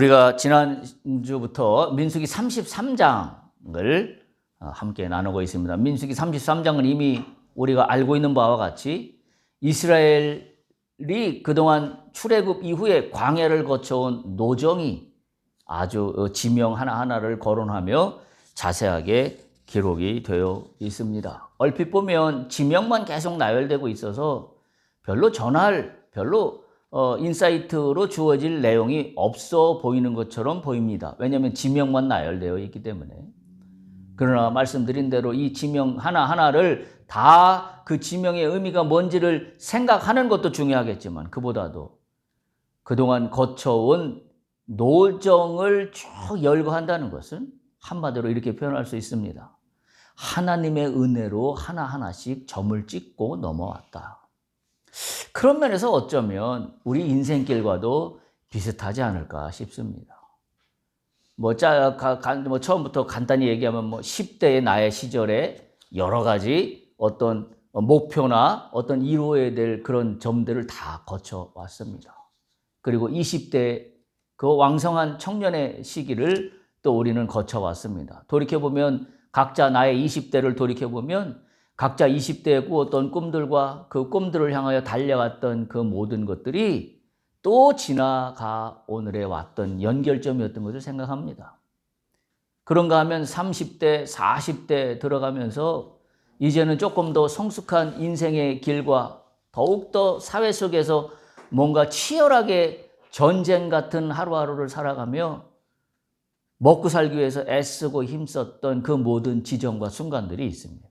우리가 지난주부터 민수기 33장을 함께 나누고 있습니다. 민수기 33장은 이미 우리가 알고 있는 바와 같이 이스라엘이 그동안 출애굽 이후에 광야를 거쳐온 노정이 아주 지명 하나하나를 거론하며 자세하게 기록이 되어 있습니다. 얼핏 보면 지명만 계속 나열되고 있어서 별로 인사이트로 주어질 내용이 없어 보이는 것처럼 보입니다. 왜냐하면 지명만 나열되어 있기 때문에. 그러나 말씀드린 대로 이 지명 하나하나를 다 그 지명의 의미가 뭔지를 생각하는 것도 중요하겠지만 그보다도 그동안 거쳐온 노정을 쭉 열거한다는 것은 한마디로 이렇게 표현할 수 있습니다. 하나님의 은혜로 하나하나씩 점을 찍고 넘어왔다. 그런 면에서 어쩌면 우리 인생길과도 비슷하지 않을까 싶습니다. 처음부터 간단히 얘기하면 10대의 나의 시절에 여러 가지 어떤 목표나 어떤 이루어야 될 그런 점들을 다 거쳐왔습니다. 그리고 20대 그 왕성한 청년의 시기를 또 우리는 거쳐왔습니다. 돌이켜보면 각자 나의 20대를 돌이켜보면 각자 20대에 꾸었던 꿈들과 그 꿈들을 향하여 달려갔던 그 모든 것들이 또 지나가 오늘에 왔던 연결점이었던 것을 생각합니다. 그런가 하면 30대, 40대 들어가면서 이제는 조금 더 성숙한 인생의 길과 더욱더 사회 속에서 뭔가 치열하게 전쟁 같은 하루하루를 살아가며 먹고 살기 위해서 애쓰고 힘썼던 그 모든 지점과 순간들이 있습니다.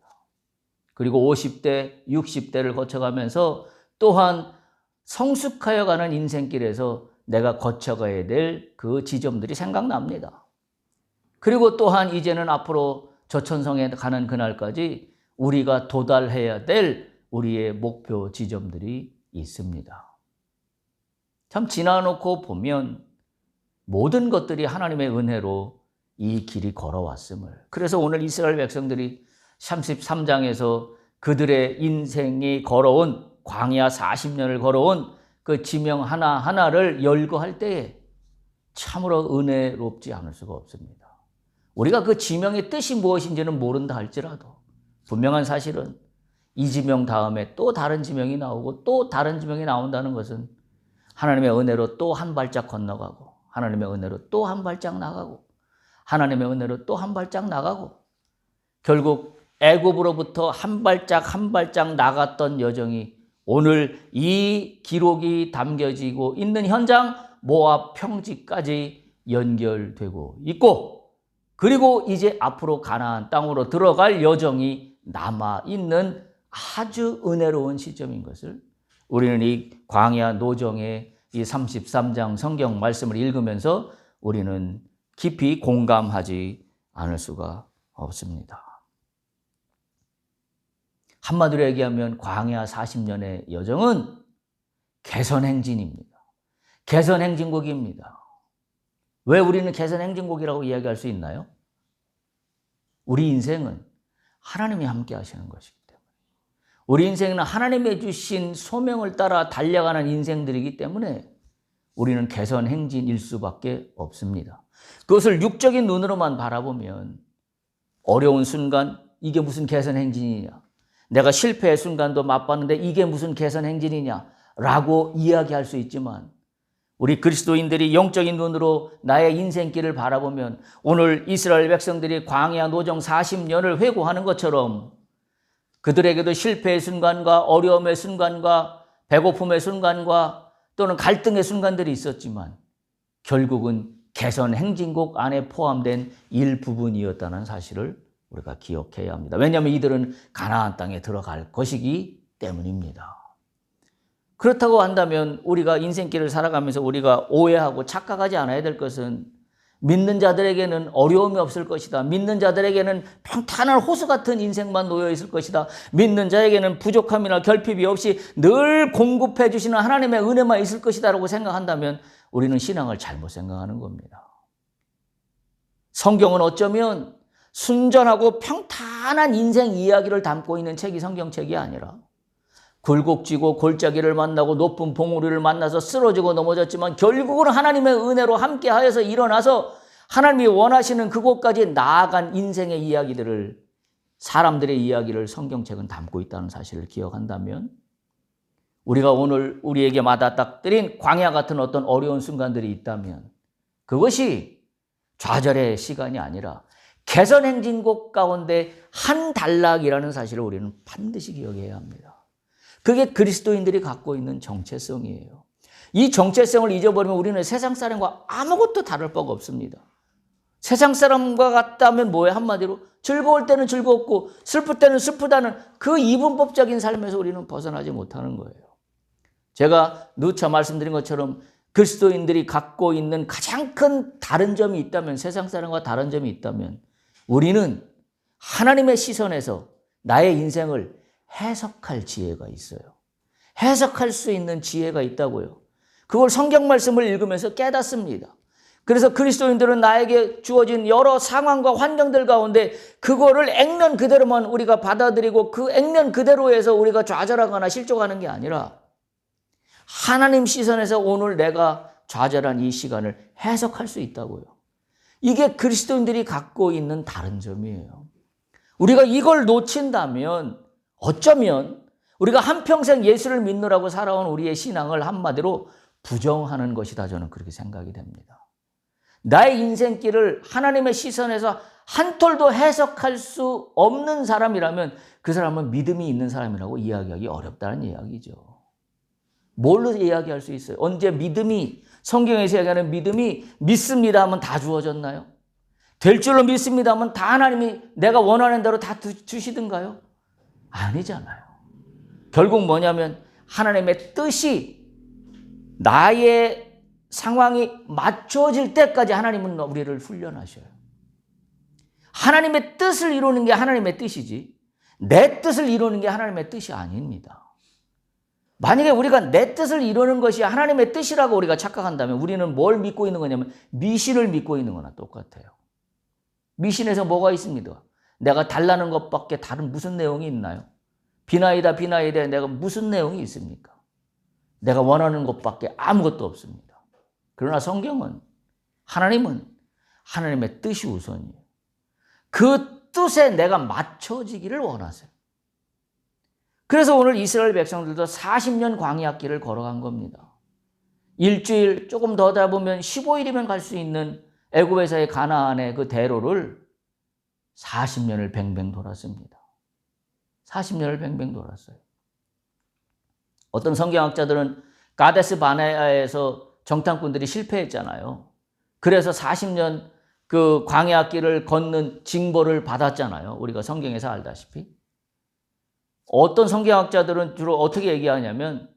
그리고 50대, 60대를 거쳐가면서 또한 성숙하여 가는 인생길에서 내가 거쳐가야 될 그 지점들이 생각납니다. 그리고 또한 이제는 앞으로 저천성에 가는 그날까지 우리가 도달해야 될 우리의 목표 지점들이 있습니다. 참 지나놓고 보면 모든 것들이 하나님의 은혜로 이 길이 걸어왔음을. 그래서 오늘 이스라엘 백성들이 33장에서 그들의 인생이 걸어온 광야 40년을 걸어온 그 지명 하나하나를 열거할 때에 참으로 은혜롭지 않을 수가 없습니다. 우리가 그 지명의 뜻이 무엇인지는 모른다 할지라도 분명한 사실은 이 지명 다음에 또 다른 지명이 나오고 또 다른 지명이 나온다는 것은 하나님의 은혜로 또 한 발짝 건너가고 하나님의 은혜로 또 한 발짝 나가고 하나님의 은혜로 또 한 발짝 나가고 결국 애굽으로부터 한 발짝 한 발짝 나갔던 여정이 오늘 이 기록이 담겨지고 있는 현장 모압 평지까지 연결되고 있고 그리고 이제 앞으로 가나안 땅으로 들어갈 여정이 남아있는 아주 은혜로운 시점인 것을 우리는 이 광야 노정의 이 33장 성경 말씀을 읽으면서 우리는 깊이 공감하지 않을 수가 없습니다. 한마디로 얘기하면 광야 40년의 여정은 개선행진입니다. 개선행진곡입니다. 왜 우리는 개선행진곡이라고 이야기할 수 있나요? 우리 인생은 하나님이 함께 하시는 것이기 때문에 우리 인생은 하나님의 주신 소명을 따라 달려가는 인생들이기 때문에 우리는 개선행진일 수밖에 없습니다. 그것을 육적인 눈으로만 바라보면 어려운 순간 이게 무슨 개선행진이냐 내가 실패의 순간도 맛봤는데 이게 무슨 개선행진이냐라고 이야기할 수 있지만 우리 그리스도인들이 영적인 눈으로 나의 인생길을 바라보면 오늘 이스라엘 백성들이 광야 노정 40년을 회고하는 것처럼 그들에게도 실패의 순간과 어려움의 순간과 배고픔의 순간과 또는 갈등의 순간들이 있었지만 결국은 개선 행진곡 안에 포함된 일부분이었다는 사실을 우리가 기억해야 합니다. 왜냐하면 이들은 가나안 땅에 들어갈 것이기 때문입니다. 그렇다고 한다면 우리가 인생길을 살아가면서 우리가 오해하고 착각하지 않아야 될 것은 믿는 자들에게는 어려움이 없을 것이다. 믿는 자들에게는 평탄한 호수 같은 인생만 놓여 있을 것이다. 믿는 자에게는 부족함이나 결핍이 없이 늘 공급해 주시는 하나님의 은혜만 있을 것이다 라고 생각한다면 우리는 신앙을 잘못 생각하는 겁니다. 성경은 어쩌면 순전하고 평탄한 인생 이야기를 담고 있는 책이 성경책이 아니라 굴곡지고 골짜기를 만나고 높은 봉우리를 만나서 쓰러지고 넘어졌지만 결국은 하나님의 은혜로 함께 하여서 일어나서 하나님이 원하시는 그곳까지 나아간 인생의 이야기들을, 사람들의 이야기를 성경책은 담고 있다는 사실을 기억한다면, 우리가 오늘 우리에게 맞아닥뜨린 광야 같은 어떤 어려운 순간들이 있다면 그것이 좌절의 시간이 아니라 개선 행진곡 가운데 한 단락이라는 사실을 우리는 반드시 기억해야 합니다. 그게 그리스도인들이 갖고 있는 정체성이에요. 이 정체성을 잊어버리면 우리는 세상 사람과 아무것도 다를 바가 없습니다. 세상 사람과 같다면 뭐예요? 한마디로 즐거울 때는 즐겁고 슬플 때는 슬프다는 그 이분법적인 삶에서 우리는 벗어나지 못하는 거예요. 제가 누차 말씀드린 것처럼 그리스도인들이 갖고 있는 가장 큰 다른 점이 있다면, 세상 사람과 다른 점이 있다면, 우리는 하나님의 시선에서 나의 인생을 해석할 지혜가 있어요. 해석할 수 있는 지혜가 있다고요. 그걸 성경 말씀을 읽으면서 깨닫습니다. 그래서 그리스도인들은 나에게 주어진 여러 상황과 환경들 가운데 그거를 액면 그대로만 우리가 받아들이고 그 액면 그대로에서 우리가 좌절하거나 실족하는 게 아니라 하나님 시선에서 오늘 내가 좌절한 이 시간을 해석할 수 있다고요. 이게 그리스도인들이 갖고 있는 다른 점이에요. 우리가 이걸 놓친다면 어쩌면 우리가 한평생 예수를 믿느라고 살아온 우리의 신앙을 한마디로 부정하는 것이다, 저는 그렇게 생각이 됩니다. 나의 인생길을 하나님의 시선에서 한 톨도 해석할 수 없는 사람이라면 그 사람은 믿음이 있는 사람이라고 이야기하기 어렵다는 이야기죠. 뭘로 이야기할 수 있어요? 언제 믿음이, 성경에서 이야기하는 믿음이 믿습니다 하면 다 주어졌나요? 될 줄로 믿습니다 하면 다 하나님이 내가 원하는 대로 다 주시든가요? 아니잖아요. 결국 뭐냐면 하나님의 뜻이 나의 상황이 맞춰질 때까지 하나님은 우리를 훈련하셔요. 하나님의 뜻을 이루는 게 하나님의 뜻이지 내 뜻을 이루는 게 하나님의 뜻이 아닙니다. 만약에 우리가 내 뜻을 이루는 것이 하나님의 뜻이라고 우리가 착각한다면 우리는 뭘 믿고 있는 거냐면 미신을 믿고 있는 거나 똑같아요. 미신에서 뭐가 있습니다. 내가 달라는 것밖에 다른 무슨 내용이 있나요? 비나이다 비나이다 내가 무슨 내용이 있습니까? 내가 원하는 것밖에 아무것도 없습니다. 그러나 성경은, 하나님은 하나님의 뜻이 우선이에요. 그 뜻에 내가 맞춰지기를 원하세요. 그래서 오늘 이스라엘 백성들도 40년 광야길을 걸어간 겁니다. 일주일 조금 더 잡으면 15일이면 갈 수 있는 애굽에서의 가나안의 그 대로를 40년을 뱅뱅 돌았습니다. 40년을 뱅뱅 돌았어요. 어떤 성경학자들은 가데스 바네아에서 정탐꾼들이 실패했잖아요. 그래서 40년 그 광야길을 걷는 징벌을 받았잖아요. 우리가 성경에서 알다시피. 어떤 성경학자들은 주로 어떻게 얘기하냐면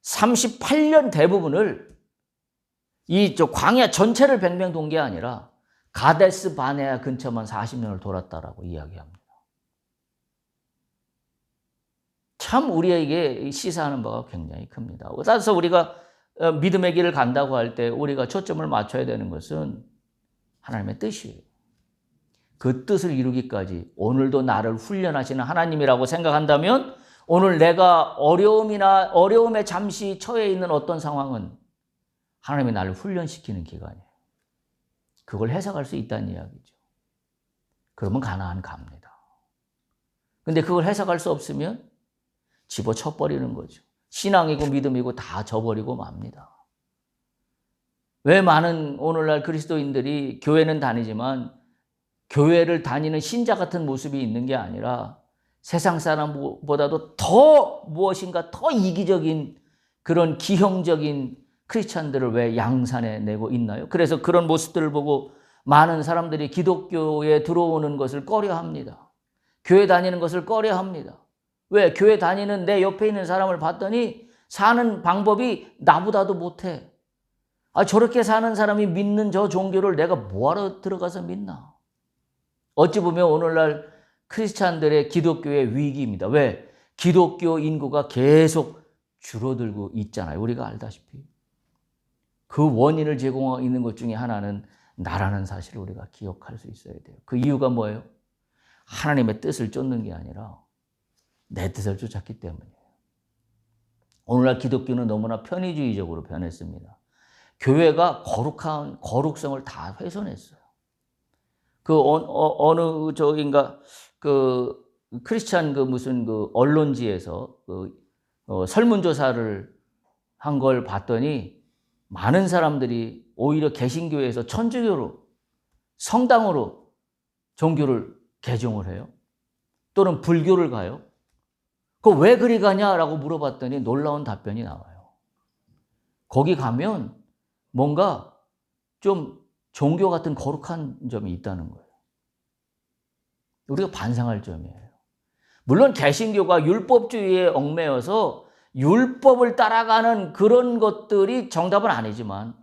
38년 대부분을 이 광야 전체를 뱅뱅 돈 게 아니라 가데스 바네아 근처만 40년을 돌았다라고 이야기합니다. 참 우리에게 시사하는 바가 굉장히 큽니다. 따라서 우리가 믿음의 길을 간다고 할 때 우리가 초점을 맞춰야 되는 것은 하나님의 뜻이에요. 그 뜻을 이루기까지 오늘도 나를 훈련하시는 하나님이라고 생각한다면 오늘 내가 어려움에 잠시 처해 있는 어떤 상황은 하나님이 나를 훈련시키는 기간이에요. 그걸 해석할 수 있다는 이야기죠. 그러면 가나안 갑니다. 근데 그걸 해석할 수 없으면 집어쳐버리는 거죠. 신앙이고 믿음이고 다 져버리고 맙니다. 왜 많은 오늘날 그리스도인들이 교회는 다니지만 교회를 다니는 신자 같은 모습이 있는 게 아니라 세상 사람보다도 더 무엇인가 더 이기적인 그런 기형적인 크리스찬들을 왜 양산해 내고 있나요? 그래서 그런 모습들을 보고 많은 사람들이 기독교에 들어오는 것을 꺼려합니다. 교회 다니는 것을 꺼려합니다. 왜? 교회 다니는 내 옆에 있는 사람을 봤더니 사는 방법이 나보다도 못해. 저렇게 사는 사람이 믿는 저 종교를 내가 뭐하러 들어가서 믿나? 어찌 보면 오늘날 크리스찬들의 기독교의 위기입니다. 왜? 기독교 인구가 계속 줄어들고 있잖아요. 우리가 알다시피. 그 원인을 제공하고 있는 것 중에 하나는 나라는 사실을 우리가 기억할 수 있어야 돼요. 그 이유가 뭐예요? 하나님의 뜻을 쫓는 게 아니라 내 뜻을 쫓았기 때문이에요. 오늘날 기독교는 너무나 편의주의적으로 변했습니다. 교회가 거룩성을 다 훼손했어요. 어느 저인가 크리스찬 무슨 언론지에서 설문조사를 한 걸 봤더니 많은 사람들이 오히려 개신교에서 천주교로 성당으로 종교를 개종을 해요. 또는 불교를 가요. 그거 왜 그리 가냐라고 물어봤더니 놀라운 답변이 나와요. 거기 가면 뭔가 좀 종교 같은 거룩한 점이 있다는 거예요. 우리가 반성할 점이에요. 물론 개신교가 율법주의에 얽매여서 율법을 따라가는 그런 것들이 정답은 아니지만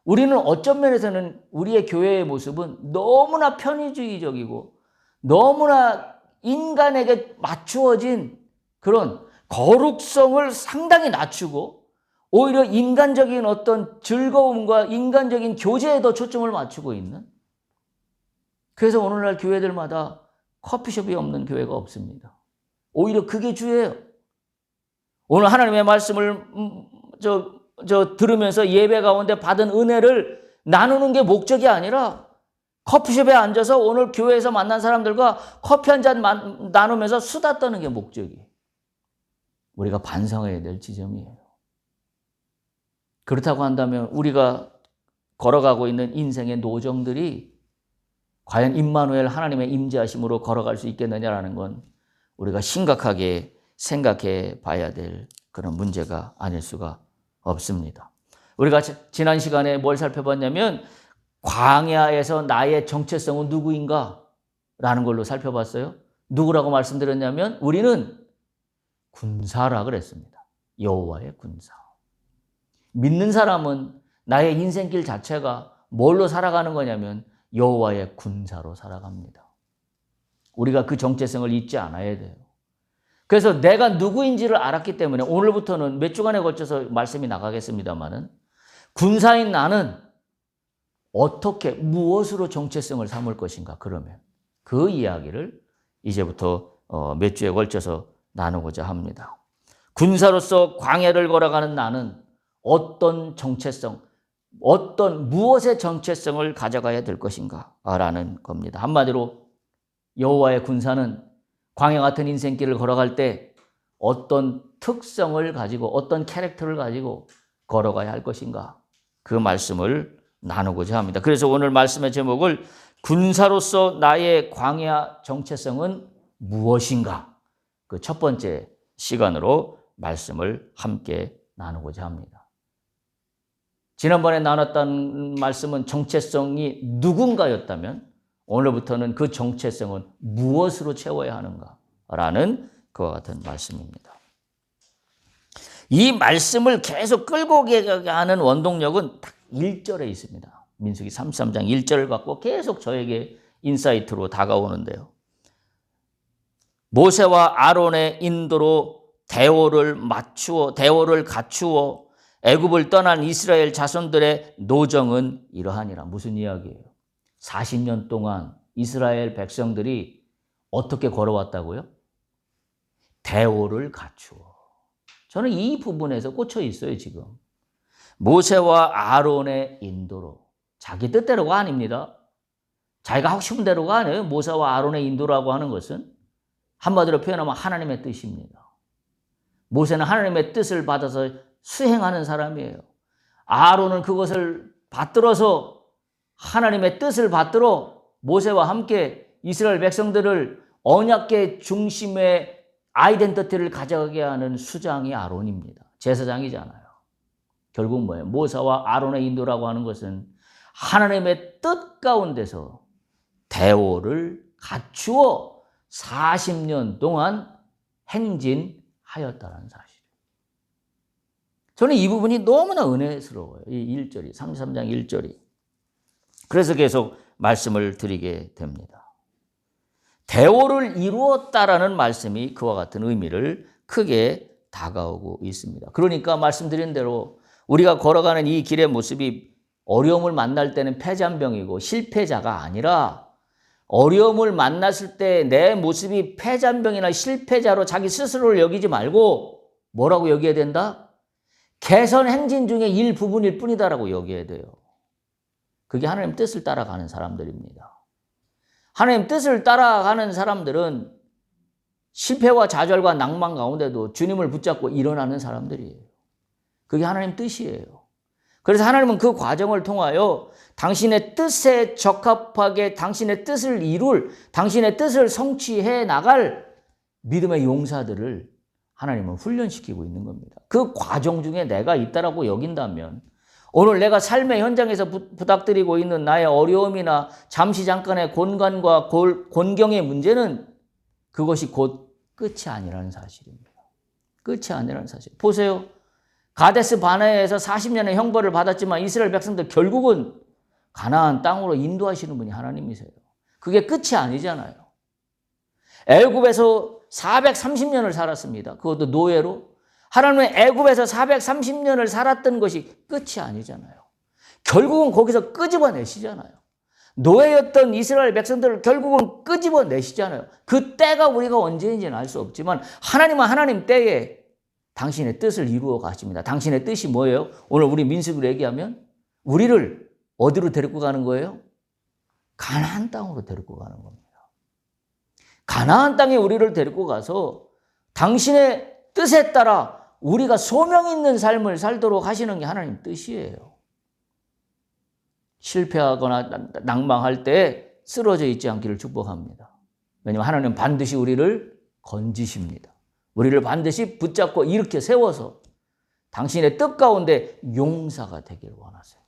우리는 어떤 면에서는 우리의 교회의 모습은 너무나 편의주의적이고 너무나 인간에게 맞추어진 그런 거룩성을 상당히 낮추고 오히려 인간적인 어떤 즐거움과 인간적인 교제에 더 초점을 맞추고 있는, 그래서 오늘날 교회들마다 커피숍이 없는 교회가 없습니다. 오히려 그게 주예요. 오늘 하나님의 말씀을 들으면서 예배 가운데 받은 은혜를 나누는 게 목적이 아니라 커피숍에 앉아서 오늘 교회에서 만난 사람들과 커피 한 잔 나누면서 수다 떠는 게 목적이에요. 우리가 반성해야 될 지점이에요. 그렇다고 한다면 우리가 걸어가고 있는 인생의 노정들이 과연 임마누엘 하나님의 임재하심으로 걸어갈 수 있겠느냐라는 건 우리가 심각하게 생각해 봐야 될 그런 문제가 아닐 수가 없습니다. 우리가 지난 시간에 뭘 살펴봤냐면 광야에서 나의 정체성은 누구인가? 라는 걸로 살펴봤어요. 누구라고 말씀드렸냐면 우리는 군사라 그랬습니다. 여호와의 군사. 믿는 사람은 나의 인생길 자체가 뭘로 살아가는 거냐면 여호와의 군사로 살아갑니다. 우리가 그 정체성을 잊지 않아야 돼요. 그래서 내가 누구인지를 알았기 때문에 오늘부터는 몇 주간에 걸쳐서 말씀이 나가겠습니다만은 군사인 나는 어떻게 무엇으로 정체성을 삼을 것인가, 그러면 그 이야기를 이제부터 몇 주에 걸쳐서 나누고자 합니다. 군사로서 광야를 걸어가는 나는 어떤 정체성, 무엇의 정체성을 가져가야 될 것인가 라는 겁니다. 한마디로 여호와의 군사는 광야 같은 인생길을 걸어갈 때 어떤 특성을 가지고 어떤 캐릭터를 가지고 걸어가야 할 것인가, 그 말씀을 나누고자 합니다. 그래서 오늘 말씀의 제목을 군사로서 나의 광야 정체성은 무엇인가, 그 첫 번째 시간으로 말씀을 함께 나누고자 합니다. 지난번에 나눴던 말씀은 정체성이 누군가였다면 오늘부터는 그 정체성은 무엇으로 채워야 하는가라는 그와 같은 말씀입니다. 이 말씀을 계속 끌고 가는 원동력은 딱 1절에 있습니다. 민수기 33장 1절을 갖고 계속 저에게 인사이트로 다가오는데요. 모세와 아론의 인도로 대오를 갖추어 애굽을 떠난 이스라엘 자손들의 노정은 이러하니라. 무슨 이야기예요? 40년 동안 이스라엘 백성들이 어떻게 걸어왔다고요? 대오를 갖추어. 저는 이 부분에서 꽂혀 있어요, 지금. 모세와 아론의 인도로. 자기 뜻대로가 아닙니다. 자기가 하고 싶은 대로가 아니에요. 모세와 아론의 인도라고 하는 것은 한마디로 표현하면 하나님의 뜻입니다. 모세는 하나님의 뜻을 받아서 수행하는 사람이에요. 아론은 그것을 받들어서 하나님의 뜻을 받들어 모세와 함께 이스라엘 백성들을 언약궤 중심의 아이덴티티를 가져가게 하는 수장이 아론입니다. 제사장이잖아요. 결국 뭐예요? 모세와 아론의 인도라고 하는 것은 하나님의 뜻 가운데서 대오를 갖추어 40년 동안 행진하였다는 사실. 저는 이 부분이 너무나 은혜스러워요. 이 1절이, 33장 1절이. 그래서 계속 말씀을 드리게 됩니다. 대오를 이루었다라는 말씀이 그와 같은 의미를 크게 다가오고 있습니다. 그러니까 말씀드린 대로 우리가 걸어가는 이 길의 모습이 어려움을 만날 때는 패잔병이고 실패자가 아니라 어려움을 만났을 때 내 모습이 패잔병이나 실패자로 자기 스스로를 여기지 말고 뭐라고 여겨야 된다? 개선 행진 중의 일부분일 뿐이다라고 여겨야 돼요. 그게 하나님 뜻을 따라가는 사람들입니다. 하나님 뜻을 따라가는 사람들은 실패와 좌절과 낭만 가운데도 주님을 붙잡고 일어나는 사람들이에요. 그게 하나님 뜻이에요. 그래서 하나님은 그 과정을 통하여 당신의 뜻에 적합하게 당신의 뜻을 이룰, 당신의 뜻을 성취해 나갈 믿음의 용사들을 하나님은 훈련시키고 있는 겁니다. 그 과정 중에 내가 있다라고 여긴다면 오늘 내가 삶의 현장에서 부탁드리고 있는 나의 어려움이나 잠시 잠깐의 곤간과 곤경의 문제는 그것이 곧 끝이 아니라는 사실입니다. 끝이 아니라는 사실. 보세요. 가데스 바네아에서 40년의 형벌을 받았지만 이스라엘 백성들 결국은 가나안 땅으로 인도하시는 분이 하나님이세요. 그게 끝이 아니잖아요. 애굽에서 430년을 살았습니다. 그것도 노예로. 하나님은 애굽에서 430년을 살았던 것이 끝이 아니잖아요. 결국은 거기서 끄집어내시잖아요. 노예였던 이스라엘 백성들을 결국은 끄집어내시잖아요. 그 때가 우리가 언제인지는 알 수 없지만 하나님은 하나님 때에 당신의 뜻을 이루어 가십니다. 당신의 뜻이 뭐예요? 오늘 우리 민수기로 얘기하면 우리를 어디로 데리고 가는 거예요? 가나안 땅으로 데리고 가는 겁니다. 가나안 땅에 우리를 데리고 가서 당신의 뜻에 따라 우리가 소명 있는 삶을 살도록 하시는 게 하나님 뜻이에요. 실패하거나 낭망할 때 쓰러져 있지 않기를 축복합니다. 왜냐하면 하나님은 반드시 우리를 건지십니다. 우리를 반드시 붙잡고 일으켜 세워서 당신의 뜻 가운데 용사가 되기를 원하세요.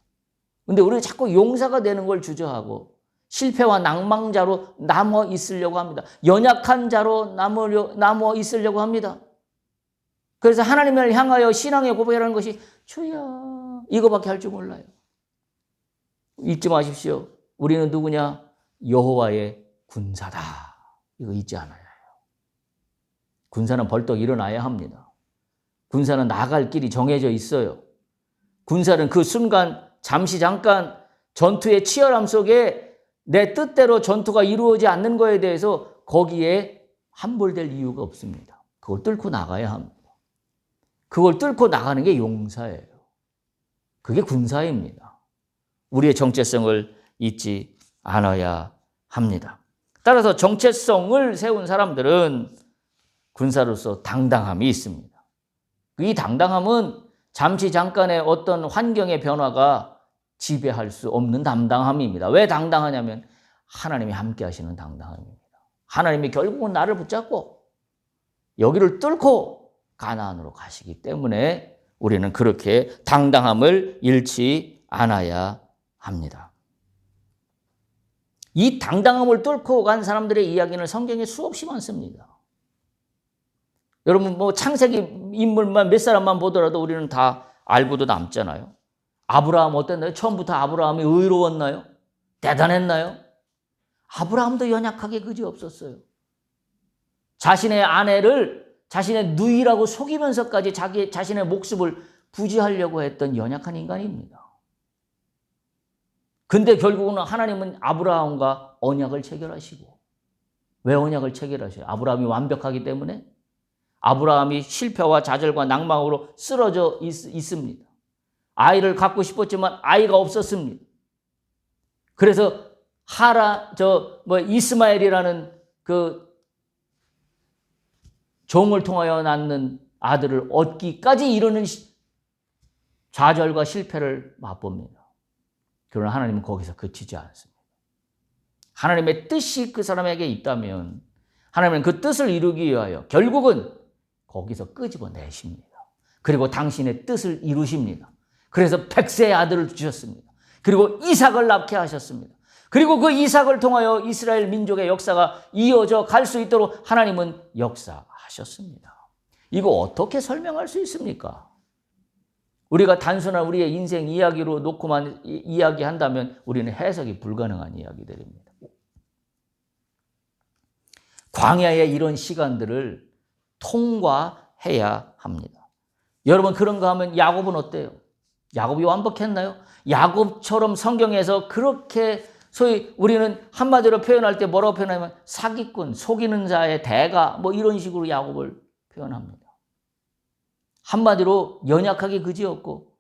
근데 우리가 자꾸 용사가 되는 걸 주저하고 실패와 낭망자로 남아 있으려고 합니다. 연약한 자로 남아 있으려고 합니다. 그래서 하나님을 향하여 신앙의 고백이라는 것이 주여 이거밖에 할 줄 몰라요. 잊지 마십시오. 우리는 누구냐? 여호와의 군사다. 이거 잊지 않아야 해요. 군사는 벌떡 일어나야 합니다. 군사는 나갈 길이 정해져 있어요. 군사는 그 순간 잠시 잠깐 전투의 치열함 속에 내 뜻대로 전투가 이루어지지 않는 것에 대해서 거기에 함몰될 이유가 없습니다. 그걸 뚫고 나가야 합니다. 그걸 뚫고 나가는 게 용사예요. 그게 군사입니다. 우리의 정체성을 잊지 않아야 합니다. 따라서 정체성을 세운 사람들은 군사로서 당당함이 있습니다. 이 당당함은 잠시 잠깐의 어떤 환경의 변화가 지배할 수 없는 당당함입니다. 왜 당당하냐면 하나님이 함께 하시는 당당함입니다. 하나님이 결국은 나를 붙잡고 여기를 뚫고 가나안으로 가시기 때문에 우리는 그렇게 당당함을 잃지 않아야 합니다. 이 당당함을 뚫고 간 사람들의 이야기는 성경에 수없이 많습니다. 여러분 창세기 인물만 몇 사람만 보더라도 우리는 다 알고도 남잖아요. 아브라함 어땠나요? 처음부터 아브라함이 의로웠나요? 대단했나요? 아브라함도 연약하게 그지없었어요. 자신의 아내를 자신의 누이라고 속이면서까지 자신의 목숨을 부지하려고 했던 연약한 인간입니다. 근데 결국은 하나님은 아브라함과 언약을 체결하시고, 왜 언약을 체결하셔요? 아브라함이 완벽하기 때문에? 아브라함이 실패와 좌절과 낭망으로 쓰러져 있습니다. 아이를 갖고 싶었지만 아이가 없었습니다. 그래서 이스마엘이라는 그 종을 통하여 낳는 아들을 얻기까지 이르는 좌절과 실패를 맛봅니다. 그러나 하나님은 거기서 그치지 않습니다. 하나님의 뜻이 그 사람에게 있다면 하나님은 그 뜻을 이루기 위하여 결국은 거기서 끄집어내십니다. 그리고 당신의 뜻을 이루십니다. 그래서 백세의 아들을 주셨습니다. 그리고 이삭을 낳게 하셨습니다. 그리고 그 이삭을 통하여 이스라엘 민족의 역사가 이어져 갈 수 있도록 하나님은 역사하셨습니다. 이거 어떻게 설명할 수 있습니까? 우리가 단순한 우리의 인생 이야기로 놓고만 이야기한다면 우리는 해석이 불가능한 이야기들입니다. 광야의 이런 시간들을 통과해야 합니다. 여러분 그런가 하면 야곱은 어때요? 야곱이 완벽했나요? 야곱처럼 성경에서 그렇게 소위 우리는 한마디로 표현할 때 뭐라고 표현하면 사기꾼, 속이는 자의 대가 이런 식으로 야곱을 표현합니다. 한마디로 연약하기 그지없고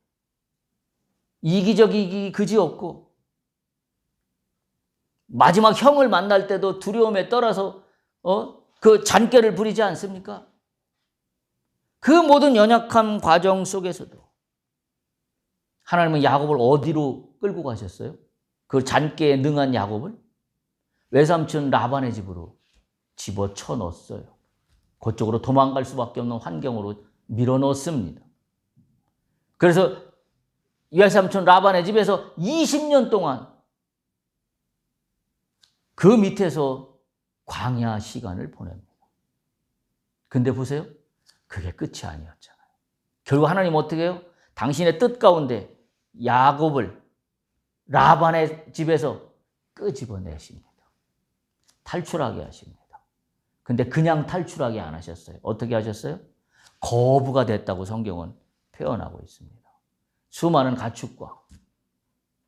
이기적이기 그지없고 마지막 형을 만날 때도 두려움에 떨어서 그 잔꾀를 부리지 않습니까? 그 모든 연약한 과정 속에서도 하나님은 야곱을 어디로 끌고 가셨어요? 그 잔꾀에 능한 야곱을 외삼촌 라반의 집으로 집어쳐 넣었어요. 그쪽으로 도망갈 수밖에 없는 환경으로 밀어넣습니다. 그래서 외삼촌 라반의 집에서 20년 동안 그 밑에서 광야 시간을 보냅니다. 근데 보세요. 그게 끝이 아니었잖아요. 결국 하나님 어떻게 해요? 당신의 뜻 가운데 야곱을 라반의 집에서 끄집어내십니다. 탈출하게 하십니다. 근데 그냥 탈출하게 안 하셨어요. 어떻게 하셨어요? 거부가 됐다고 성경은 표현하고 있습니다. 수많은 가축과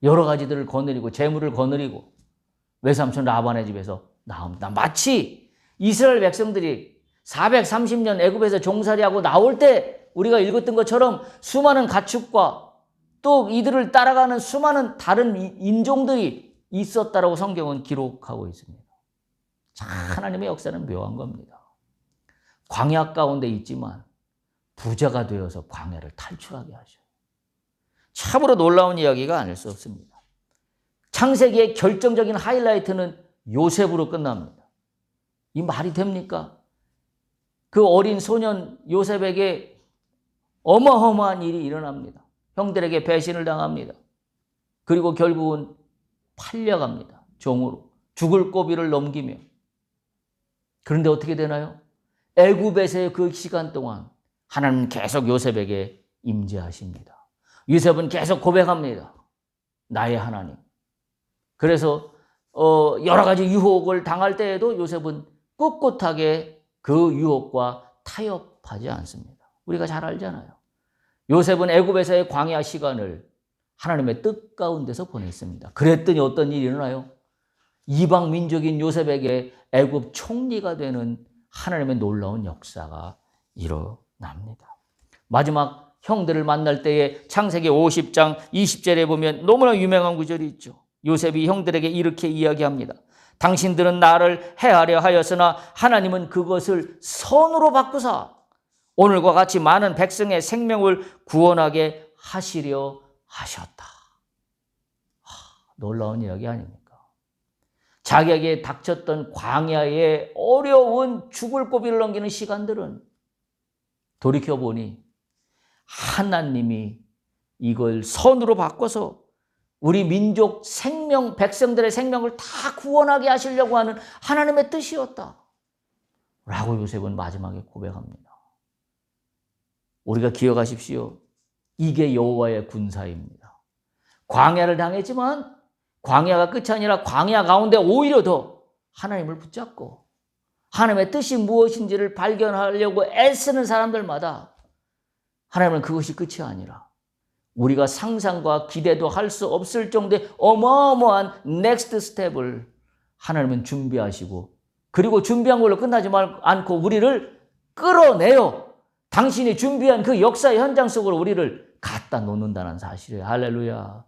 여러 가지들을 거느리고 재물을 거느리고 외삼촌 라반의 집에서 나옵니다. 마치 이스라엘 백성들이 430년 애굽에서 종살이하고 나올 때 우리가 읽었던 것처럼 수많은 가축과 또 이들을 따라가는 수많은 다른 인종들이 있었다라고 성경은 기록하고 있습니다. 참 하나님의 역사는 묘한 겁니다. 광야 가운데 있지만 부자가 되어서 광야를 탈출하게 하셔요. 참으로 놀라운 이야기가 아닐 수 없습니다. 창세기의 결정적인 하이라이트는 요셉으로 끝납니다. 이 말이 됩니까? 그 어린 소년 요셉에게 어마어마한 일이 일어납니다. 형들에게 배신을 당합니다. 그리고 결국은 팔려갑니다. 종으로. 죽을 고비를 넘기며. 그런데 어떻게 되나요? 애굽에서의 그 시간 동안 하나님은 계속 요셉에게 임재하십니다. 요셉은 계속 고백합니다. 나의 하나님. 그래서 여러 가지 유혹을 당할 때에도 요셉은 꿋꿋하게 그 유혹과 타협하지 않습니다. 우리가 잘 알잖아요. 요셉은 애굽에서의 광야 시간을 하나님의 뜻 가운데서 보냈습니다. 그랬더니 어떤 일이 일어나요? 이방 민족인 요셉에게 애굽 총리가 되는 하나님의 놀라운 역사가 일어납니다. 마지막 형들을 만날 때에 창세기 50장 20절에 보면 너무나 유명한 구절이 있죠. 요셉이 형들에게 이렇게 이야기합니다. 당신들은 나를 해하려 하였으나 하나님은 그것을 선으로 바꾸사 오늘과 같이 많은 백성의 생명을 구원하게 하시려 하셨다. 놀라운 이야기 아닙니까? 자기에게 닥쳤던 광야의 어려운 죽을 고비를 넘기는 시간들은 돌이켜보니 하나님이 이걸 선으로 바꿔서 우리 민족 생명, 백성들의 생명을 다 구원하게 하시려고 하는 하나님의 뜻이었다. 라고 요셉은 마지막에 고백합니다. 우리가 기억하십시오. 이게 여호와의 군사입니다. 광야를 당했지만 광야가 끝이 아니라 광야 가운데 오히려 더 하나님을 붙잡고 하나님의 뜻이 무엇인지를 발견하려고 애쓰는 사람들마다 하나님은 그것이 끝이 아니라 우리가 상상과 기대도 할 수 없을 정도의 어마어마한 넥스트 스텝을 하나님은 준비하시고 그리고 준비한 걸로 끝나지 않고 우리를 끌어내어 당신이 준비한 그 역사의 현장 속으로 우리를 갖다 놓는다는 사실이에요. 할렐루야.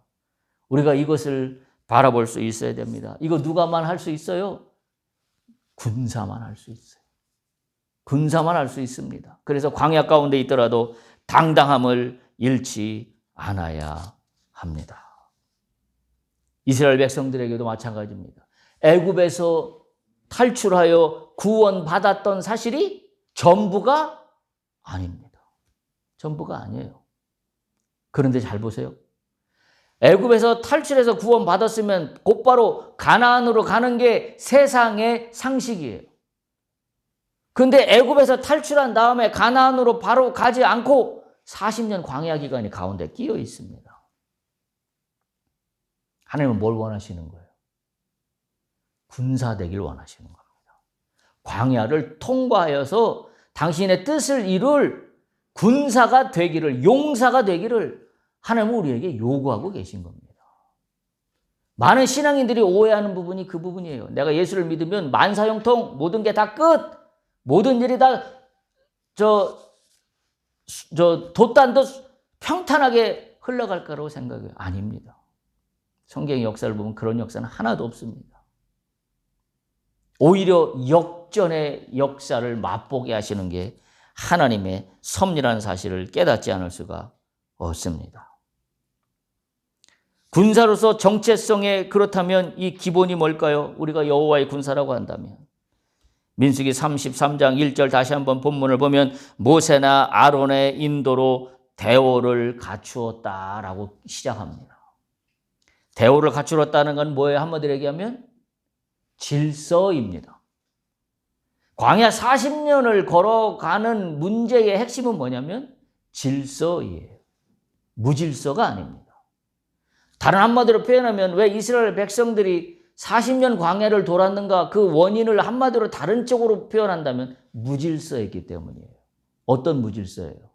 우리가 이것을 바라볼 수 있어야 됩니다. 이거 누가만 할 수 있어요? 군사만 할 수 있어요. 군사만 할 수 있습니다. 그래서 광야 가운데 있더라도 당당함을 잃지 않아야 합니다. 이스라엘 백성들에게도 마찬가지입니다. 애굽에서 탈출하여 구원받았던 사실이 전부가 아닙니다. 전부가 아니에요. 그런데 잘 보세요. 애굽에서 탈출해서 구원받았으면 곧바로 가나안으로 가는 게 세상의 상식이에요. 그런데 애굽에서 탈출한 다음에 가나안으로 바로 가지 않고 40년 광야 기간이 가운데 끼어 있습니다. 하나님은 뭘 원하시는 거예요? 군사 되길 원하시는 겁니다. 광야를 통과하여서 당신의 뜻을 이룰 군사가 되기를, 용사가 되기를 하나님은 우리에게 요구하고 계신 겁니다. 많은 신앙인들이 오해하는 부분이 그 부분이에요. 내가 예수를 믿으면 만사형통 모든 게 다 끝, 모든 일이 다 돛단도 평탄하게 흘러갈 거라고 생각해요. 아닙니다. 성경의 역사를 보면 그런 역사는 하나도 없습니다. 오히려 역전의 역사를 맛보게 하시는 게 하나님의 섭리라는 사실을 깨닫지 않을 수가 없습니다. 군사로서 정체성에 그렇다면 이 기본이 뭘까요? 우리가 여호와의 군사라고 한다면 민수기 33장 1절 다시 한번 본문을 보면 모세나 아론의 인도로 대오를 갖추었다라고 시작합니다. 대오를 갖추었다는 건 뭐예요? 한마디로 얘기하면 질서입니다. 광야 40년을 걸어가는 문제의 핵심은 뭐냐면 질서이에요. 무질서가 아닙니다. 다른 한마디로 표현하면 왜 이스라엘 백성들이 40년 광야를 돌았는가 그 원인을 한마디로 다른 쪽으로 표현한다면 무질서였기 때문이에요. 어떤 무질서예요?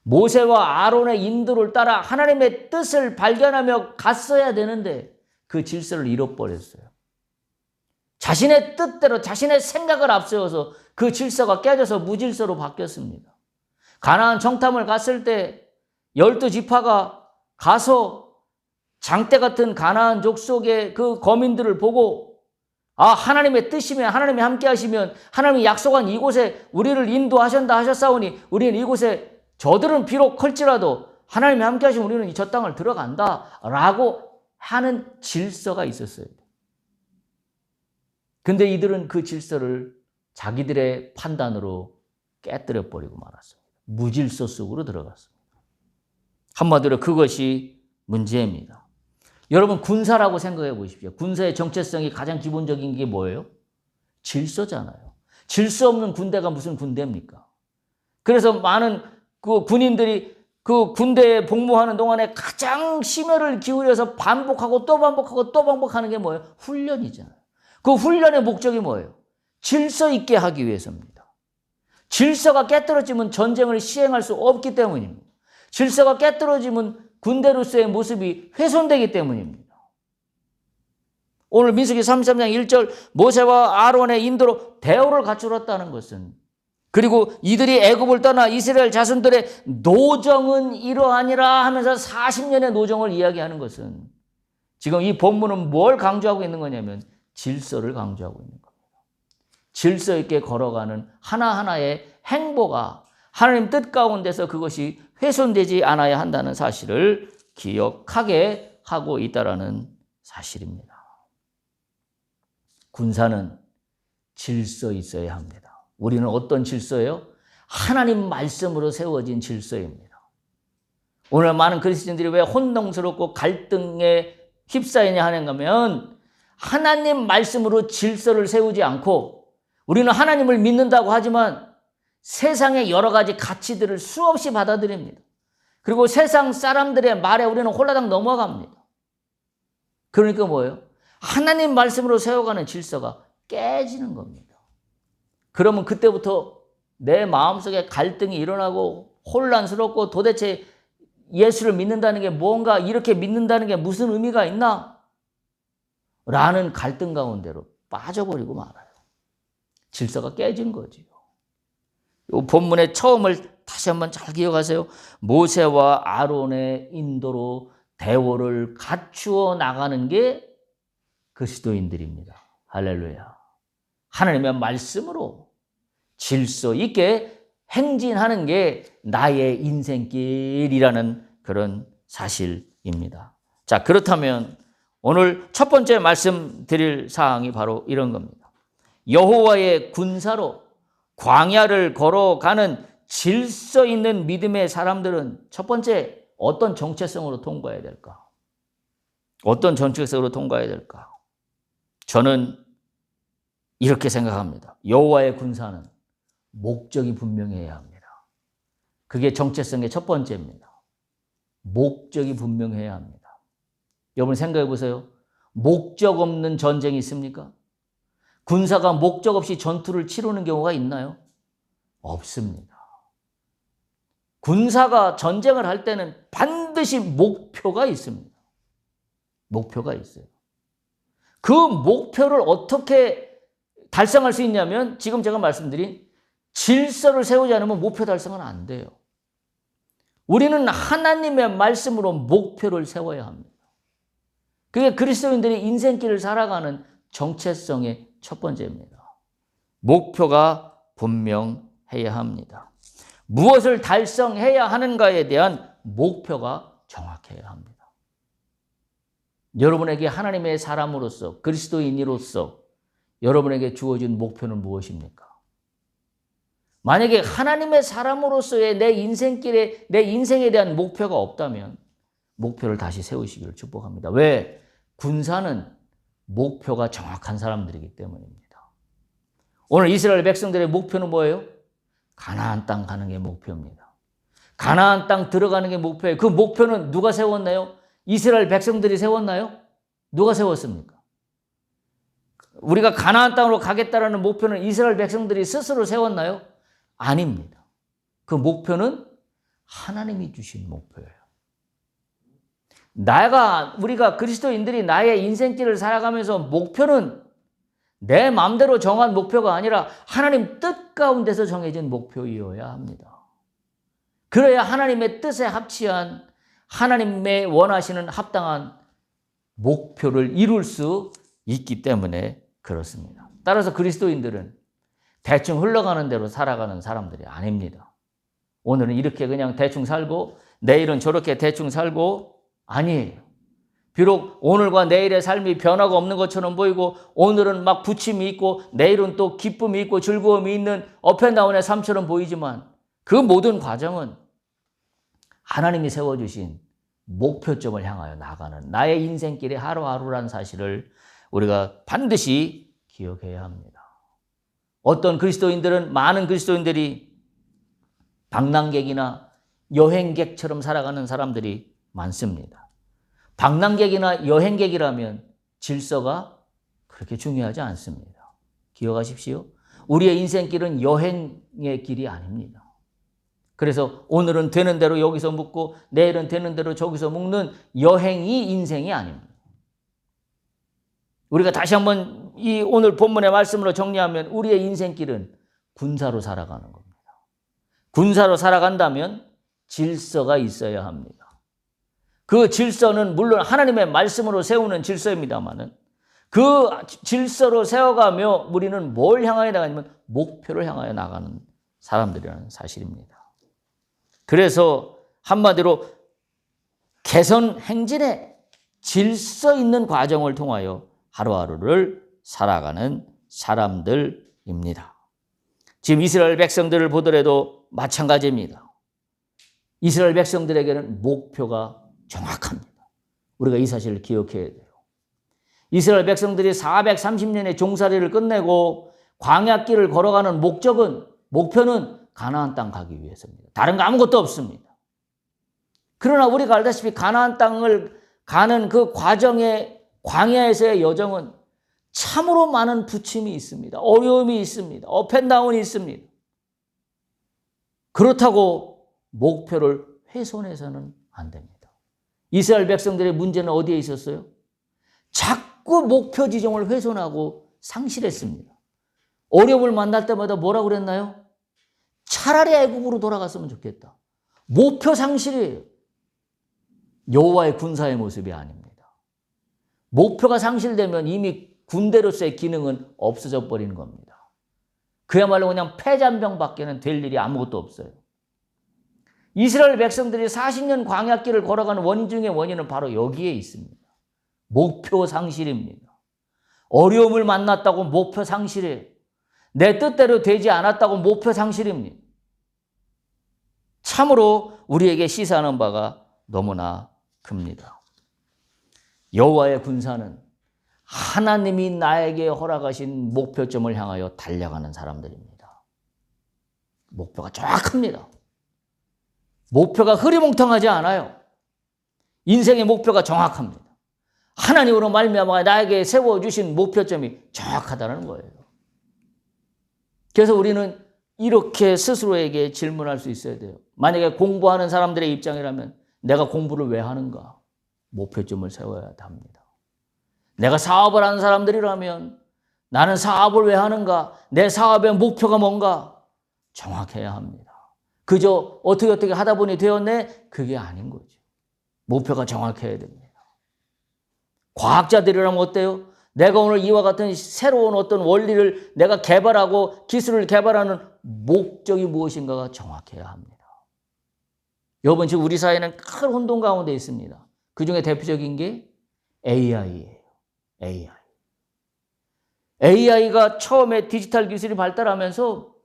모세와 아론의 인도를 따라 하나님의 뜻을 발견하며 갔어야 되는데 그 질서를 잃어버렸어요. 자신의 뜻대로 자신의 생각을 앞세워서 그 질서가 깨져서 무질서로 바뀌었습니다. 가나안 정탐을 갔을 때 12지파가 가서 장대 같은 가나안 족속의 그 거민들을 보고 하나님의 뜻이면 하나님이 함께 하시면 하나님이 약속한 이곳에 우리를 인도하신다 하셨사오니 우리는 이곳에 저들은 비록 클지라도 하나님이 함께 하시면 우리는 저 땅을 들어간다 라고 하는 질서가 있었어요. 근데 이들은 그 질서를 자기들의 판단으로 깨뜨려 버리고 말았습니다. 무질서 속으로 들어갔습니다. 한마디로 그것이 문제입니다. 여러분 군사라고 생각해 보십시오. 군사의 정체성이 가장 기본적인 게 뭐예요? 질서잖아요. 질서 없는 군대가 무슨 군대입니까? 그래서 많은 그 군인들이 그 군대에 복무하는 동안에 가장 심혈을 기울여서 반복하고 또 반복하고 또 반복하는 게 뭐예요? 훈련이잖아요. 그 훈련의 목적이 뭐예요? 질서 있게 하기 위해서입니다. 질서가 깨떨어지면 전쟁을 시행할 수 없기 때문입니다. 질서가 깨떨어지면 군대로서의 모습이 훼손되기 때문입니다. 오늘 민수기 33장 1절 모세와 아론의 인도로 대오를 갖추었다는 것은 그리고 이들이 애굽을 떠나 이스라엘 자손들의 노정은 이러하니라 하면서 40년의 노정을 이야기하는 것은 지금 이 본문은 뭘 강조하고 있는 거냐면 질서를 강조하고 있는 겁니다. 질서 있게 걸어가는 하나하나의 행보가 하나님 뜻 가운데서 그것이 훼손되지 않아야 한다는 사실을 기억하게 하고 있다는 사실입니다. 군사는 질서 있어야 합니다. 우리는 어떤 질서예요? 하나님 말씀으로 세워진 질서입니다. 오늘 많은 그리스도인들이 왜 혼동스럽고 갈등에 휩싸이냐 하는 거면 하나님 말씀으로 질서를 세우지 않고 우리는 하나님을 믿는다고 하지만 세상의 여러 가지 가치들을 수없이 받아들입니다. 그리고 세상 사람들의 말에 우리는 홀라당 넘어갑니다. 그러니까 뭐예요? 하나님 말씀으로 세워가는 질서가 깨지는 겁니다. 그러면 그때부터 내 마음속에 갈등이 일어나고 혼란스럽고 도대체 예수를 믿는다는 게 뭔가 이렇게 믿는다는 게 무슨 의미가 있나? 라는 갈등 가운데로 빠져버리고 말아요. 질서가 깨진 거지요. 이 본문의 처음을 다시 한번 잘 기억하세요. 모세와 아론의 인도로 대오를 갖추어 나가는 게 그리스도인들입니다. 할렐루야. 하나님의 말씀으로 질서 있게 행진하는 게 나의 인생길이라는 그런 사실입니다. 자, 그렇다면 오늘 첫 번째 말씀드릴 사항이 바로 이런 겁니다. 여호와의 군사로 광야를 걸어가는 질서 있는 믿음의 사람들은 첫 번째 어떤 정체성으로 통과해야 될까? 어떤 정체성으로 통과해야 될까? 저는 이렇게 생각합니다. 여호와의 군사는 목적이 분명해야 합니다. 그게 정체성의 첫 번째입니다. 목적이 분명해야 합니다. 여러분 생각해 보세요. 목적 없는 전쟁이 있습니까? 군사가 목적 없이 전투를 치르는 경우가 있나요? 없습니다. 군사가 전쟁을 할 때는 반드시 목표가 있습니다. 목표가 있어요. 그 목표를 어떻게 달성할 수 있냐면 지금 제가 말씀드린 질서를 세우지 않으면 목표 달성은 안 돼요. 우리는 하나님의 말씀으로 목표를 세워야 합니다. 그게 그리스도인들이 인생길을 살아가는 정체성의 첫 번째입니다. 목표가 분명해야 합니다. 무엇을 달성해야 하는가에 대한 목표가 정확해야 합니다. 여러분에게 하나님의 사람으로서, 그리스도인으로서 여러분에게 주어진 목표는 무엇입니까? 만약에 하나님의 사람으로서의 내 인생길에, 내 인생에 대한 목표가 없다면 목표를 다시 세우시기를 축복합니다. 왜? 군사는 목표가 정확한 사람들이기 때문입니다. 오늘 이스라엘 백성들의 목표는 뭐예요? 가나안 땅 가는 게 목표입니다. 가나안 땅 들어가는 게 목표예요. 그 목표는 누가 세웠나요? 이스라엘 백성들이 세웠나요? 누가 세웠습니까? 우리가 가나안 땅으로 가겠다라는 목표는 이스라엘 백성들이 스스로 세웠나요? 아닙니다. 그 목표는 하나님이 주신 목표예요. 우리가 그리스도인들이 나의 인생길을 살아가면서 목표는 내 마음대로 정한 목표가 아니라 하나님 뜻 가운데서 정해진 목표이어야 합니다. 그래야 하나님의 뜻에 합치한, 하나님의 원하시는 합당한 목표를 이룰 수 있기 때문에 그렇습니다. 따라서 그리스도인들은 대충 흘러가는 대로 살아가는 사람들이 아닙니다. 오늘은 이렇게 그냥 대충 살고 내일은 저렇게 대충 살고 아니에요. 비록 오늘과 내일의 삶이 변화가 없는 것처럼 보이고 오늘은 막 부침이 있고 내일은 또 기쁨이 있고 즐거움이 있는 업앤다운의 삶처럼 보이지만 그 모든 과정은 하나님이 세워주신 목표점을 향하여 나가는 나의 인생길의 하루하루라는 사실을 우리가 반드시 기억해야 합니다. 어떤 그리스도인들은, 많은 그리스도인들이 방랑객이나 여행객처럼 살아가는 사람들이 많습니다. 방랑객이나 여행객이라면 질서가 그렇게 중요하지 않습니다. 기억하십시오. 우리의 인생길은 여행의 길이 아닙니다. 그래서 오늘은 되는 대로 여기서 묵고 내일은 되는 대로 저기서 묵는 여행이 인생이 아닙니다. 우리가 다시 한번 이 오늘 본문의 말씀으로 정리하면 우리의 인생길은 군사로 살아가는 겁니다. 군사로 살아간다면 질서가 있어야 합니다. 그 질서는 물론 하나님의 말씀으로 세우는 질서입니다만은 그 질서로 세워가며 우리는 뭘 향하여 나가냐면 목표를 향하여 나가는 사람들이라는 사실입니다. 그래서 한마디로 개선 행진의 질서 있는 과정을 통하여 하루하루를 살아가는 사람들입니다. 지금 이스라엘 백성들을 보더라도 마찬가지입니다. 이스라엘 백성들에게는 목표가 정확합니다. 우리가 이 사실을 기억해야 돼요. 이스라엘 백성들이 430년의 종살이를 끝내고 광야길을 걸어가는 목표는 가나안 땅 가기 위해서입니다. 다른 거 아무것도 없습니다. 그러나 우리가 알다시피 가나안 땅을 가는 그 과정의 광야에서의 여정은 참으로 많은 부침이 있습니다. 어려움이 있습니다. 업앤다운이 있습니다. 그렇다고 목표를 훼손해서는 안 됩니다. 이스라엘 백성들의 문제는 어디에 있었어요? 자꾸 목표 지점을 훼손하고 상실했습니다. 어려움을 만날 때마다 뭐라고 그랬나요? 차라리 애국으로 돌아갔으면 좋겠다. 목표 상실이에요. 여호와의 군사의 모습이 아닙니다. 목표가 상실되면 이미 군대로서의 기능은 없어져 버리는 겁니다. 그야말로 그냥 패잔병밖에는 될 일이 아무것도 없어요. 이스라엘 백성들이 40년 광야길을 걸어가는 원인 중에 원인은 바로 여기에 있습니다. 목표 상실입니다. 어려움을 만났다고 목표 상실이에요. 내 뜻대로 되지 않았다고 목표 상실입니다. 참으로 우리에게 시사하는 바가 너무나 큽니다. 여호와의 군사는 하나님이 나에게 허락하신 목표점을 향하여 달려가는 사람들입니다. 목표가 정확합니다. 목표가 흐리멍텅하지 않아요. 인생의 목표가 정확합니다. 하나님으로 말미암아 나에게 세워주신 목표점이 정확하다는 거예요. 그래서 우리는 이렇게 스스로에게 질문할 수 있어야 돼요. 만약에 공부하는 사람들의 입장이라면 내가 공부를 왜 하는가? 목표점을 세워야 합니다. 내가 사업을 하는 사람들이라면 나는 사업을 왜 하는가? 내 사업의 목표가 뭔가? 정확해야 합니다. 그저 어떻게 하다 보니 되었네? 그게 아닌 거죠. 목표가 정확해야 됩니다. 과학자들이라면 어때요? 내가 오늘 이와 같은 새로운 어떤 원리를 내가 개발하고 기술을 개발하는 목적이 무엇인가가 정확해야 합니다. 여러분, 지금 우리 사회는 큰 혼돈 가운데 있습니다. 그 중에 대표적인 게 AI예요. AI. AI가 처음에 디지털 기술이 발달하면서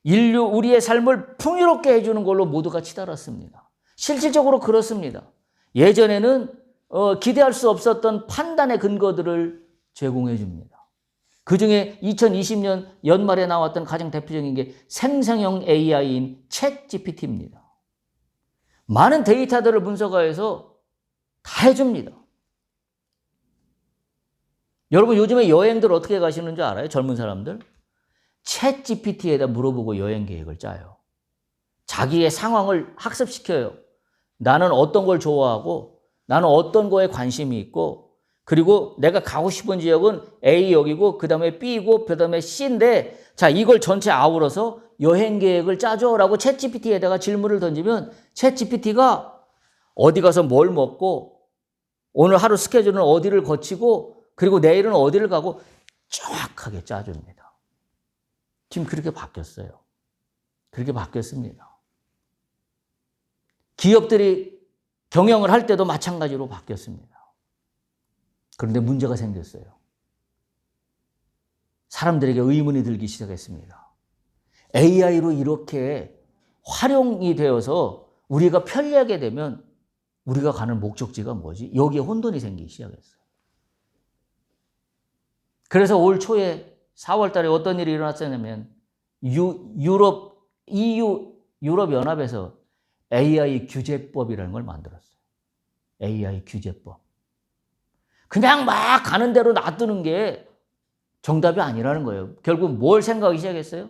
인류, 우리의 삶을 풍요롭게 해주는 걸로 모두가 치달았습니다. 실질적으로 그렇습니다. 예전에는 기대할 수 없었던 판단의 근거들을 제공해 줍니다. 그 중에 2020년 연말에 나왔던 가장 대표적인 게 생성형 AI인 챗 GPT입니다. 많은 데이터들을 분석해서 다 해줍니다. 여러분, 요즘에 여행들 어떻게 가시는 줄 알아요? 젊은 사람들? 챗 GPT에다 물어보고 여행 계획을 짜요. 자기의 상황을 학습시켜요. 나는 어떤 걸 좋아하고 나는 어떤 거에 관심이 있고 그리고 내가 가고 싶은 지역은 A역이고 그 다음에 B고 그 다음에 C인데 자, 이걸 전체 아우러서 여행 계획을 짜줘라고 챗 GPT에다가 질문을 던지면 챗 GPT가 어디 가서 뭘 먹고 오늘 하루 스케줄은 어디를 거치고 그리고 내일은 어디를 가고 정확하게 짜줍니다. 지금 그렇게 바뀌었어요. 그렇게 바뀌었습니다. 기업들이 경영을 할 때도 마찬가지로 바뀌었습니다. 그런데 문제가 생겼어요. 사람들에게 의문이 들기 시작했습니다. AI로 이렇게 활용이 되어서 우리가 편리하게 되면 우리가 가는 목적지가 뭐지? 여기에 혼돈이 생기기 시작했어요. 그래서 올 초에 4월 달에 어떤 일이 일어났냐면 유럽연합에서 AI 규제법이라는 걸 만들었어요. AI 규제법. 그냥 막 가는 대로 놔두는 게 정답이 아니라는 거예요. 결국 뭘 생각하기 시작했어요?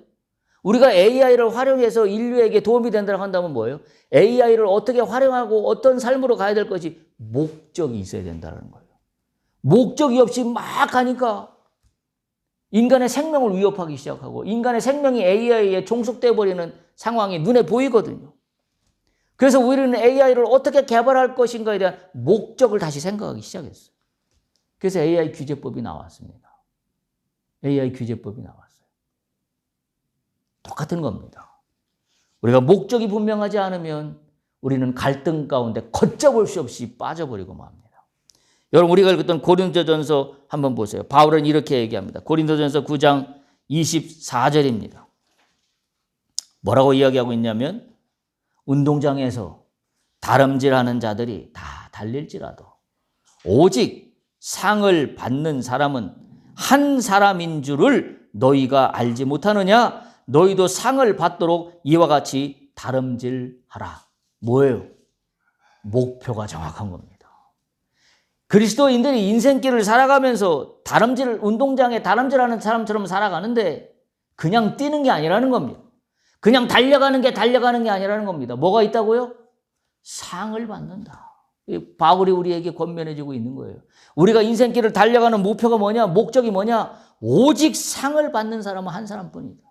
우리가 AI를 활용해서 인류에게 도움이 된다고 한다면 뭐예요? AI를 어떻게 활용하고 어떤 삶으로 가야 될 것이 목적이 있어야 된다는 거예요. 목적이 없이 막 가니까 인간의 생명을 위협하기 시작하고 인간의 생명이 AI에 종속되어 버리는 상황이 눈에 보이거든요. 그래서 우리는 AI를 어떻게 개발할 것인가에 대한 목적을 다시 생각하기 시작했어요. 그래서 AI 규제법이 나왔습니다. AI 규제법이 나왔어요. 똑같은 겁니다. 우리가 목적이 분명하지 않으면 우리는 갈등 가운데 걷잡을 수 없이 빠져버리고 맙니다. 여러분, 우리가 읽었던 고린도전서 한번 보세요. 바울은 이렇게 얘기합니다. 고린도전서 9장 24절입니다. 뭐라고 이야기하고 있냐면 운동장에서 다름질하는 자들이 다 달릴지라도 오직 상을 받는 사람은 한 사람인 줄을 너희가 알지 못하느냐? 너희도 상을 받도록 이와 같이 다름질하라. 뭐예요? 목표가 정확한 겁니다. 그리스도인들이 인생길을 살아가면서 운동장에 다름질하는 사람처럼 살아가는데 그냥 뛰는 게 아니라는 겁니다. 그냥 달려가는 게 아니라는 겁니다. 뭐가 있다고요? 상을 받는다. 바울이 우리에게 권면해주고 있는 거예요. 우리가 인생길을 달려가는 목표가 뭐냐? 목적이 뭐냐? 오직 상을 받는 사람은 한 사람뿐이다.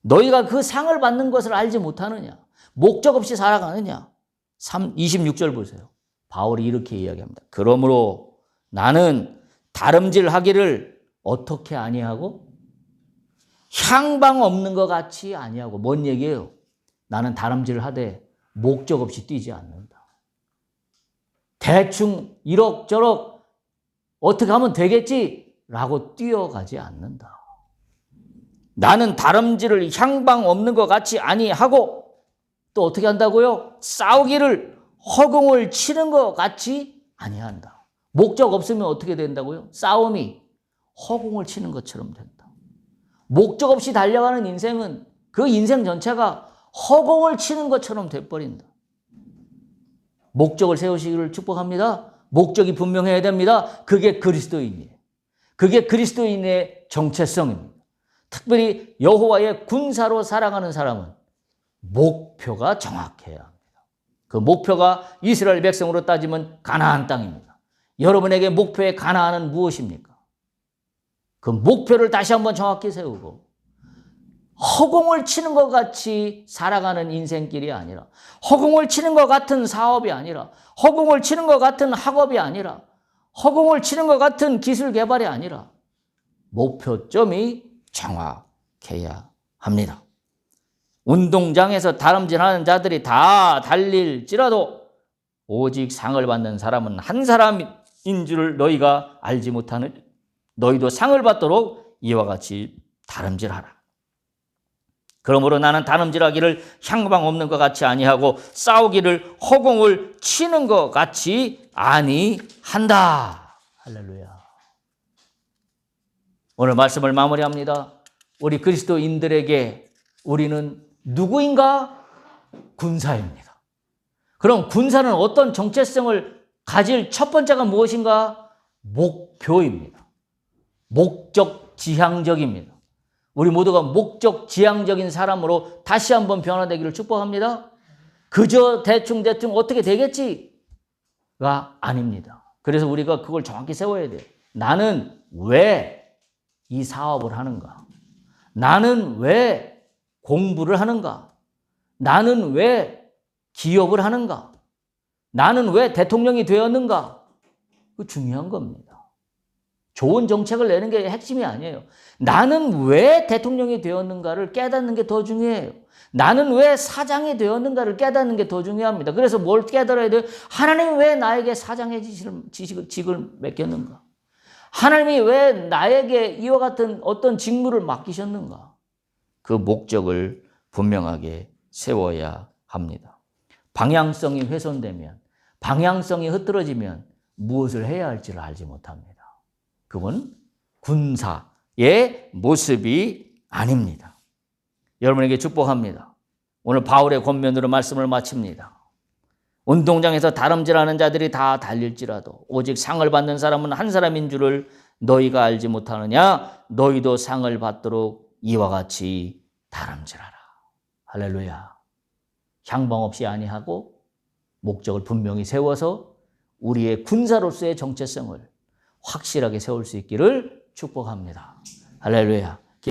너희가 그 상을 받는 것을 알지 못하느냐? 목적 없이 살아가느냐? 26절 보세요. 바울이 이렇게 이야기합니다. 그러므로 나는 다름질하기를 어떻게 아니하고 향방 없는 것 같이 아니하고 뭔 얘기예요? 나는 다름질하되 목적 없이 뛰지 않는다. 대충 이럭저럭 어떻게 하면 되겠지라고 뛰어가지 않는다. 나는 다름질을 향방 없는 것 같이 아니하고 또 어떻게 한다고요? 싸우기를 허공을 치는 것 같이 아니한다. 목적 없으면 어떻게 된다고요? 싸움이 허공을 치는 것처럼 된다. 목적 없이 달려가는 인생은 그 인생 전체가 허공을 치는 것처럼 돼버린다. 목적을 세우시기를 축복합니다. 목적이 분명해야 됩니다. 그게 그리스도인이에요. 그게 그리스도인의 정체성입니다. 특별히 여호와의 군사로 살아가는 사람은 목표가 정확해야 합니다. 그 목표가 이스라엘 백성으로 따지면 가나안 땅입니다. 여러분에게 목표의 가나안은 무엇입니까? 그 목표를 다시 한번 정확히 세우고 허공을 치는 것 같이 살아가는 인생길이 아니라, 허공을 치는 것 같은 사업이 아니라, 허공을 치는 것 같은 학업이 아니라, 허공을 치는 것 같은 기술 개발이 아니라 목표점이 정확해야 합니다. 운동장에서 다름질하는 자들이 다 달릴지라도 오직 상을 받는 사람은 한 사람인 줄을 너희가 알지 못하느냐. 너희도 상을 받도록 이와 같이 다름질하라. 그러므로 나는 다름질하기를 향방 없는 것 같이 아니하고 싸우기를 허공을 치는 것 같이 아니한다. 할렐루야. 오늘 말씀을 마무리합니다. 우리 그리스도인들에게 우리는 누구인가? 군사입니다. 그럼 군사는 어떤 정체성을 가질 첫 번째가 무엇인가? 목표입니다. 목적 지향적입니다. 우리 모두가 목적 지향적인 사람으로 다시 한번 변화되기를 축복합니다. 그저 대충 어떻게 되겠지가 아닙니다. 그래서 우리가 그걸 정확히 세워야 돼요. 나는 왜 이 사업을 하는가? 나는 왜 공부를 하는가? 나는 왜 기업을 하는가? 나는 왜 대통령이 되었는가? 그거 중요한 겁니다. 좋은 정책을 내는 게 핵심이 아니에요. 나는 왜 대통령이 되었는가를 깨닫는 게 더 중요해요. 나는 왜 사장이 되었는가를 깨닫는 게 더 중요합니다. 그래서 뭘 깨달아야 돼요? 하나님이 왜 나에게 사장의 직을 맡겼는가? 하나님이 왜 나에게 이와 같은 어떤 직무를 맡기셨는가? 그 목적을 분명하게 세워야 합니다. 방향성이 훼손되면, 방향성이 흐트러지면 무엇을 해야 할지를 알지 못합니다. 그건 군사의 모습이 아닙니다. 여러분에게 축복합니다. 오늘 바울의 권면으로 말씀을 마칩니다. 운동장에서 다름질하는 자들이 다 달릴지라도 오직 상을 받는 사람은 한 사람인 줄을 너희가 알지 못하느냐? 너희도 상을 받도록 이와 같이 다름질하라. 할렐루야. 향방 없이 아니하고 목적을 분명히 세워서 우리의 군사로서의 정체성을 확실하게 세울 수 있기를 축복합니다. 할렐루야.